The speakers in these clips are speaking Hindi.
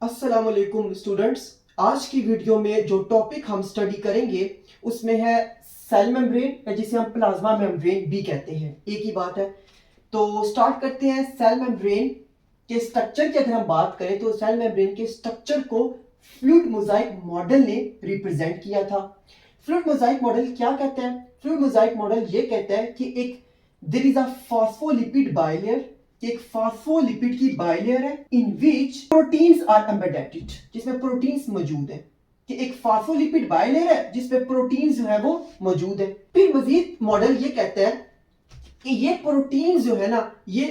अस्सलाम वालेकुम स्टूडेंट्स। आज की वीडियो में जो टॉपिक हम स्टडी करेंगे उसमें है सेल मेम्ब्रेन, या जिसे हम प्लाज्मा मेम्ब्रेन भी कहते हैं, एक ही बात है। तो स्टार्ट करते हैं। सेल मेम्ब्रेन के स्ट्रक्चर की अगर हम बात करें तो सेल मेम्ब्रेन के स्ट्रक्चर को फ्लूइड मोजाइक मॉडल ने रिप्रेजेंट किया था। फ्लूइड मोजाइक मॉडल क्या कहता है? फ्लूइड मोजाइक मॉडल ये कहता है कि एक there is a phospholipid bilayer, एक फॉस्फोलिपिड की बाइलेयर है in which proteins are embedded, जिसमें प्रोटीन्स मौजूद है। कि एक फॉस्फोलिपिड बाइलेयर है जिसमें प्रोटीन्स जो है वो मौजूद है। फिर मजीद मॉडल ये कहता है कि ये प्रोटीन्स जो है ना ये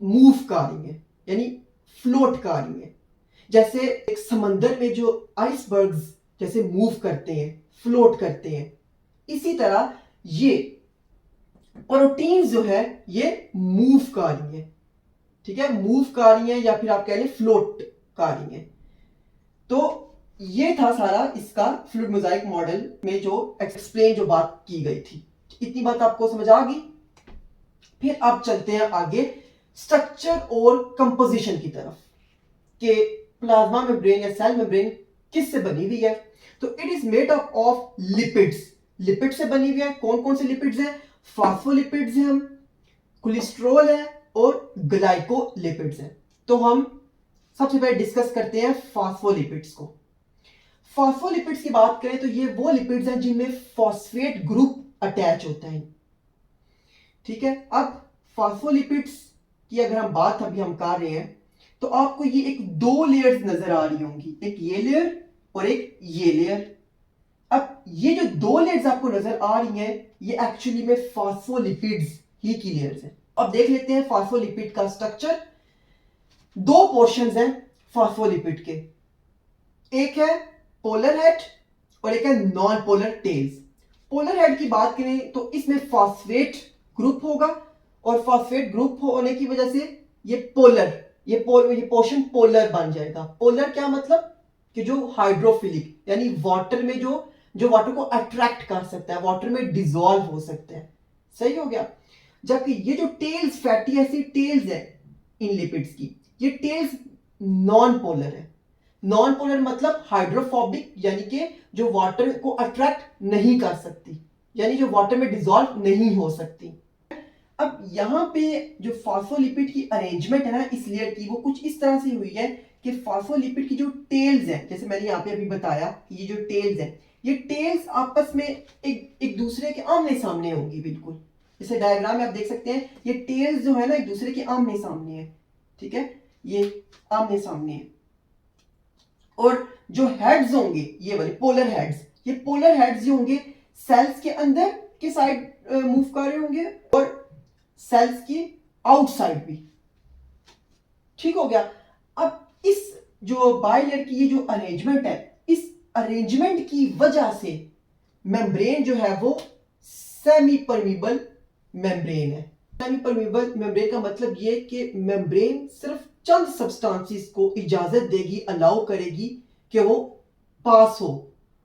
मूव कर रही है, यानी फ्लोट कर रही है। जैसे एक समंदर में जो आइसबर्ग्स जैसे मूव करते हैं, फ्लोट करते हैं, इसी तरह ये प्रोटीन्स जो है ये मूव कर रही है। ठीक है, मूव कर रही है या फिर आप कह लें फ्लोट कर रही है। तो ये था सारा इसका फ्लूइड मोजाइक मॉडल में जो एक्सप्लेन जो बात की गई थी। इतनी बात आपको समझ आ गई। फिर आप चलते हैं आगे स्ट्रक्चर और कंपोजिशन की तरफ कि प्लाज्मा मेम्ब्रेन या सेल मेम्ब्रेन किससे बनी हुई है। तो it is made up of lipids. Lipid से बनी हुई है। कौन कौन से लिपिड्स हैं? फॉस्फोलिपिड्स हैं, हम कोलेस्ट्रॉल है और ग्लाइकोलिपिड्स हैं। तो हम सबसे पहले डिस्कस करते हैं फॉस्फोलिपिड्स को। फॉस्फोलिपिड्स की बात करें तो ये वो लिपिड्स हैं जिनमें फॉस्फेट ग्रुप अटैच होता है। ठीक है, अब फॉस्फोलिपिड्स की अगर हम बात अभी हम कर रहे हैं तो आपको ये एक दो लेयर्स नजर आ रही होंगी, एक ये लेयर और एक ये लेयर। अब ये जो दो लेयर्स आपको नजर आ रही हैं ये एक्चुअली में फॉस्फोलिपिड्स ही की लेयर्स हैं। अब देख लेते हैं फॉस्फोलिपिड का स्ट्रक्चर। दो पोर्शंस हैं फॉस्फोलिपिड के, एक है पोलर हेड और एक है non polar tails. Polar head की बात करें तो इसमें फॉस्फेट ग्रुप होगा और फॉस्फेट ग्रुप होने की वजह से ये ये पोर्शन पोलर बन जाएगा। पोलर क्या मतलब? कि जो हाइड्रोफिलिक यानी वाटर में जो जो वाटर को अट्रैक्ट कर सकता है, वाटर में डिसॉल्व हो सकता है। सही हो गया। जबकि ये जो टेल्स, फैटी एसिड टेल्स है इन लिपिड्स की, ये टेल्स नॉन पोलर है। नॉन पोलर मतलब हाइड्रोफोबिक, यानी कि जो वाटर को अट्रैक्ट नहीं कर सकती, यानी जो वाटर में डिसॉल्व नहीं हो सकती। अब यहां पे जो फॉस्फोलिपिड की अरेंजमेंट है ना इस लेयर की, वो कुछ इस तरह से हुई है कि फॉस्फोलिपिड की जो टेल्स है, जैसे मैंने यहां पे अभी बताया कि ये जो टेल्स है, ये टेल्स आपस में एक दूसरे के आमने सामने होंगी। बिल्कुल जैसे डायग्राम में आप देख सकते हैं, ये टेल्स जो है ना एक दूसरे के आमने सामने है। ठीक है, ये आमने सामने है। और जो हेड्स होंगे ये वाले पोलर हेड्स, ये पोलर हेड्स जो होंगे सेल्स के अंदर के साइड मूव कर रहे होंगे और सेल्स की आउटसाइड भी। ठीक हो गया। अब इस जो बाइलेयर की ये जो अरेंजमेंट है, इस अरेंजमेंट की वजह से मेम्ब्रेन जो है वो सेमी परमीबल मेम्ब्रेन है। सेमी परमीबल मेम्ब्रेन का मतलब ये कि मेम्ब्रेन सिर्फ चंद सब्सटेंसेस को इजाजत देगी, अलाउ करेगी कि वो पास हो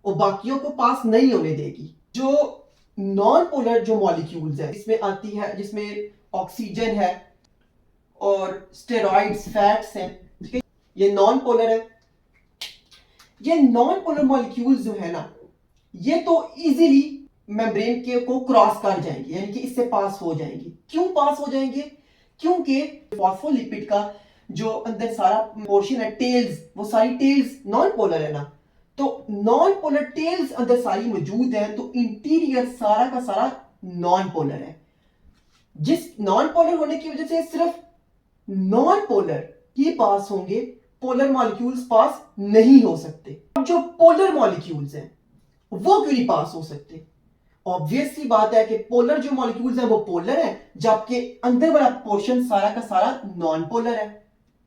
और बाकियों को पास नहीं होने देगी। जो नॉन पोलर जो मॉलिक्यूल्स है इसमें आती है, जिसमें ऑक्सीजन है और स्टेरॉइड्स, फैट्स हैं, ठीक है, ये नॉन पोलर है। ये नॉन पोलर मॉलिक्यूल्स जो है ना ये तो इजीली मेम्ब्रेन के को क्रॉस कर जाएंगे, यानी कि इससे पास हो जाएंगे। क्यों पास हो जाएंगे? क्योंकि फॉस्फोलिपिड का जो अंदर सारा पोर्शन है टेल्स, वो सारी टेल्स नॉन पोलर है ना, तो नॉन पोलर टेल्स अंदर सारी मौजूद है, तो इंटीरियर सारा का सारा नॉन पोलर है। जिस नॉन पोलर होने की वजह से सिर्फ नॉन पोलर ही पास होंगे, पोलर मॉलिक्यूल्स पास नहीं हो सकते। अब जो पोलर मॉलिक्यूल्स हैं वो क्यों नहीं पास हो सकते? ऑब्वियस सी बात है कि पोलर जो मॉलिक्यूल्स हैं वो पोलर है, जबकि अंदर वाला पोर्शन सारा का सारा नॉन पोलर है।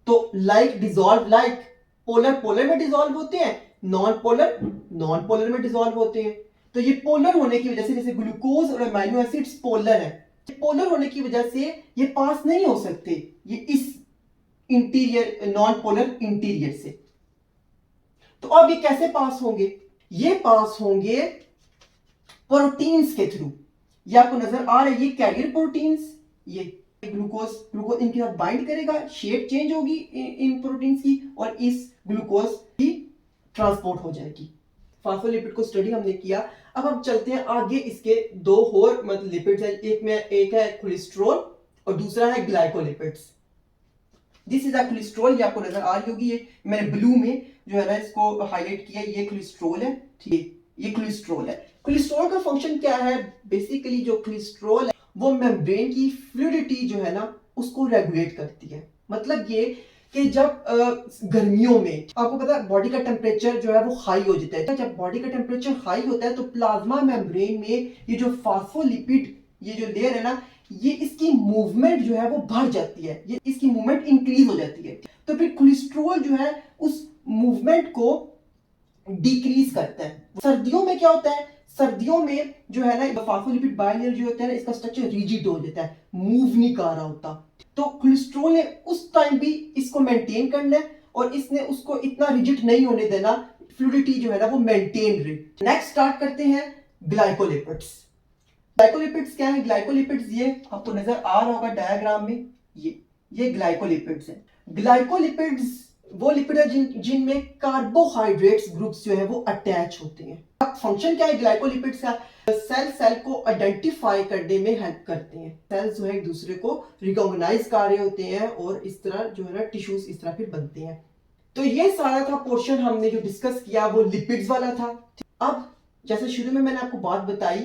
तो like dissolve like, polar polar में डिसॉल्व होते हैं, नॉन पोलर नॉन पोलर में डिसॉल्व होते हैं। तो ये पोलर होने की वजह से, जैसे ग्लूकोज और अमीनो एसिड्स पोलर है, पोलर होने की वजह से ये पास नहीं हो सकते ये इस इंटीरियर नॉन पोलर इंटीरियर से। तो अब ये कैसे पास होंगे? ये पास होंगे प्रोटीन्स के थ्रू। ये आपको नजर आ रहा है, ये कैरियर प्रोटीन्स, ये ग्लूकोज ग्लूकोज इनके साथ बाइंड करेगा, शेप चेंज होगी इन प्रोटीन्स की और इस ग्लूकोज की ट्रांसपोर्ट हो जाएगी। फॉस्फोलिपिड को स्टडी हमने किया। अब हम चलते हैं आगे, इसके दो और मतलब लिपिड्स हैं, एक है कोलेस्ट्रॉल और दूसरा है glycolipids. This is a cholesterol, ये आपको नजर आ रही होगी, ये मैंने ब्लू में जो है ना इसको हाईलाइट किया, ये कोलेस्ट्रॉल है, ठीक है, ये कोलेस्ट्रॉल है। कोलेस्ट्रॉल का फंक्शन क्या है? बेसिकली जो कोलेस्ट्रॉल है वो मेम्ब्रेन की फ्लूइडिटी जो है ना उसको रेगुलेट करती है। मतलब ये कि जब गर्मियों में आपको पता है बॉडी का टेम्परेचर जो है वो हाई हो जाता है, जब बॉडी का टेम्परेचर हाई होता है तो प्लाज्मा मेम्ब्रेन में ये जो फॉस्फोलिपिड ये जो लेयर है ना, ये इसकी मूवमेंट जो है वो बढ़ जाती है, ये इसकी मूवमेंट इंक्रीज हो जाती है। तो फिर कोलेस्ट्रॉल जो है उस मूवमेंट को डिक्रीज करता है। सर्दियों में क्या होता है? सर्दियों में जो है ना फॉस्फोलिपिड बाइलेयर जो होता है ना, इसका स्ट्रक्चर रिजिड हो जाता है, मूव नहीं कर रहा होता। तो कोलेस्ट्रॉल ने उस टाइम भी इसको मेंटेन करना है और इसने उसको इतना रिजिड नहीं होने देना, फ्लूइडिटी जो है ना वो मेंटेन रहे। नेक्स्ट स्टार्ट करते हैं ग्लाइकोलिपिड्स। ग्लाइकोलिपिड्स क्या है? ग्लाइकोलिपिड्स ये आपको नजर आ रहा होगा डायग्राम में, ये ग्लाइकोलिपिड्स है। ग्लाइकोलिपिड्स वो लिपिड है जिनमें कार्बोहाइड्रेट्स ग्रुप्स जो है वो अटैच होते हैं। अब फंक्शन क्या है ग्लाइकोलिपिड्स का? सेल को आइडेंटिफाई करने में हेल्प करते हैं। सेल्स जो है एक दूसरे को रिकॉग्नाइज कर रहे होते हैं और इस तरह जो है ना टिश्यूज इस तरह फिर बनते हैं। तो ये सारा था पोर्शन हमने जो डिस्कस किया वो लिपिड्स वाला था। अब जैसे शुरू में मैंने आपको बात बताई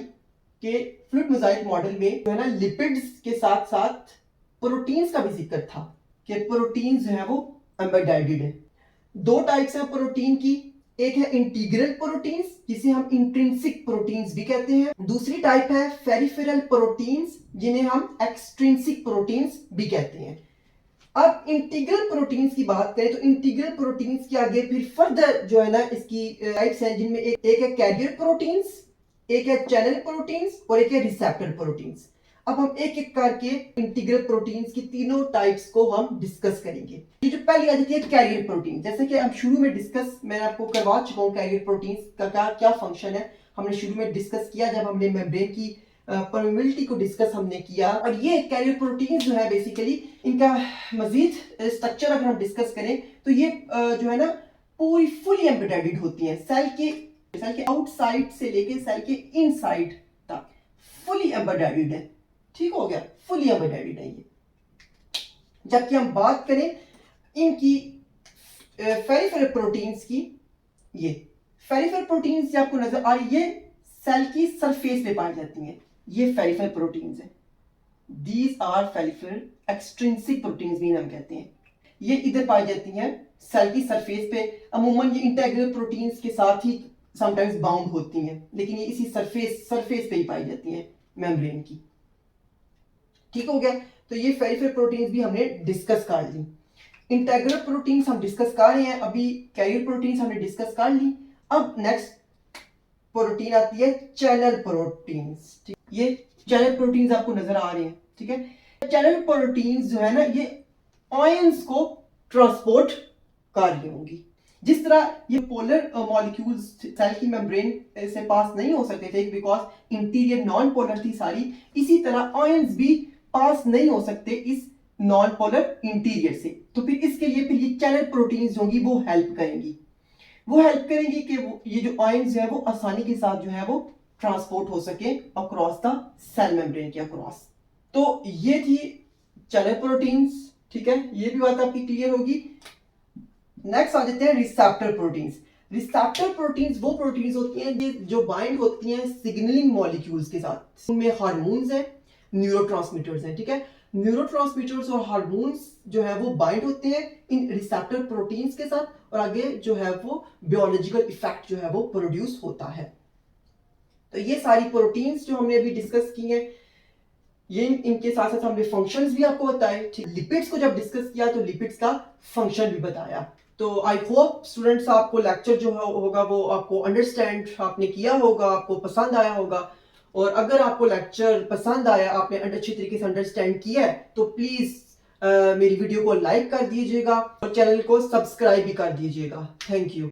कि फ्लूइड मोज़ाइक मॉडल में जो है ना लिपिड्स के साथ साथ प्रोटीन्स का भी जिक्र था कि प्रोटीन्स जो है वो एम्बेडेड है। दो टाइप्स हैं प्रोटीन की, एक है इंटीग्रल प्रोटीन्स जिसे हम इंट्रिंसिक प्रोटीन्स भी कहते हैं, दूसरी टाइप है पेरिफेरल प्रोटीन्स जिन्हें हम एक्सट्रिंसिक प्रोटीन्स भी कहते हैं। अब इंटीग्रल प्रोटीन्स की बात करें तो इंटीग्रल प्रोटीन्स के आगे फिर फर्दर जो है ना इसकी टाइप्स हैं, जिनमें एक है कैरियर प्रोटीन्स, एक है चैनल प्रोटीन्स और एक है रिसेप्टर प्रोटीन्स। अब हम एक एक करके इंटीग्रल प्रोटीन्स की तीनों टाइप्स को हम डिस्कस करेंगे। ये जो पहली आ जाती है कैरियर प्रोटीन, जैसे कि हम शुरू में डिस्कस मैंने आपको करवा चुका हूँ कैरियर प्रोटीन्स का क्या फंक्शन है, हमने शुरू में डिस्कस किया जब हमने मेम्ब्रेन की परमेबिलिटी को डिस्कस हमने किया। और ये कैरियर प्रोटीन्स जो है बेसिकली इनका मजीद स्ट्रक्चर अगर हम डिस्कस करें तो ये जो है ना पूरी फुली एम्बेडेड होती हैं, सेल के आउटसाइड से लेके सेल के इनसाइड तक फुली एम्बेडेड है। ठीक हो गया, फुली एम्बेडेड है ये। जबकि हम बात करें इनकी पेरिफेरल प्रोटीन्स की, ये पेरिफेरल प्रोटीन्स आपको नजर आ रही है सेल की सरफेस पे पाई जाती हैं, ये पेरिफेरल प्रोटीन्स हैं। These are peripheral extrinsic proteins भी हम कहते हैं। ये इधर पाई जाती हैं सेल की सरफेस पे। अमूमन ये इंटीग्रल प्रोटीन्स के साथ ही समटाइम्स बाउंड होती हैं, लेकिन ये इसी सरफेस पे ही पाई जाती हैं मेम्ब्रेन की। ठीक हो गया, तो ये पेरिफेरल प्रोटीन्स भी हमने डिस्कस कर ली। इंटीग्रल प्रोटीन्स हम डिस्कस कर रहे हैं, अभी कैरियर प्रोटीन्स हमने डिस्कस कर ली। अब नेक्स्ट प्रोटीन आती है चैनल प्रोटीन्स। ये चैनल प्रोटीन्स आपको नजर आ रहे हैं, ठीक है। चैनल प्रोटीन्स जो है ना ये आयंस को ट्रांसपोर्ट कर रही होंगी। जिस तरह ये पोलर मॉलिक्यूल्स सेल की मेम्ब्रेन से पास नहीं हो सकते थे बिकॉज इंटीरियर नॉन पोलर थी सारी, इसी तरह आयंस भी पास नहीं हो सकते इस नॉन पोलर इंटीरियर से। तो फिर इसके लिए फिर ये चैनल प्रोटीन्स होंगी वो हेल्प करेंगी कि ये जो आयंस है वो आसानी के साथ जो है वो ट्रांसपोर्ट हो सके अक्रॉस द सेल मेम्ब्रेन के अक्रॉस। तो ये थी चैनल प्रोटीन्स, ठीक है, ये भी बात आपकी क्लियर होगी। नेक्स्ट आ जाते हैं रिसेप्टर प्रोटीन्स। रिसेप्टर प्रोटीन्स वो प्रोटीन्स होती हैं जो बाइंड होती हैं सिग्नलिंग मॉलिक्यूल्स के साथ। उनमें हार्मोन्स हैं, न्यूरोट्रांसमीटर्स हैं, ठीक है। न्यूरोट्रांसमीटर्स और हार्मोन्स जो है वो बाइंड होते हैं इन रिसेप्टर प्रोटीन्स के साथ और आगे जो है वो बायोलॉजिकल इफेक्ट जो है वो प्रोड्यूस होता है। तो ये सारी प्रोटीन्स जो हमने अभी डिस्कस की हैं, ये इनके साथ साथ हमने फंक्शंस भी आपको बताए। लिपिड्स को जब डिस्कस किया तो लिपिड्स का फंक्शन भी बताया। तो आई होप स्टूडेंट्स आपको लेक्चर जो होगा वो आपको अंडरस्टैंड आपने किया होगा, आपको पसंद आया होगा। और अगर आपको लेक्चर पसंद आया, आपने अच्छी तरीके से अंडरस्टैंड किया है, तो प्लीज मेरी वीडियो को लाइक कर दीजिएगा और चैनल को सब्सक्राइब भी कर दीजिएगा। Thank you.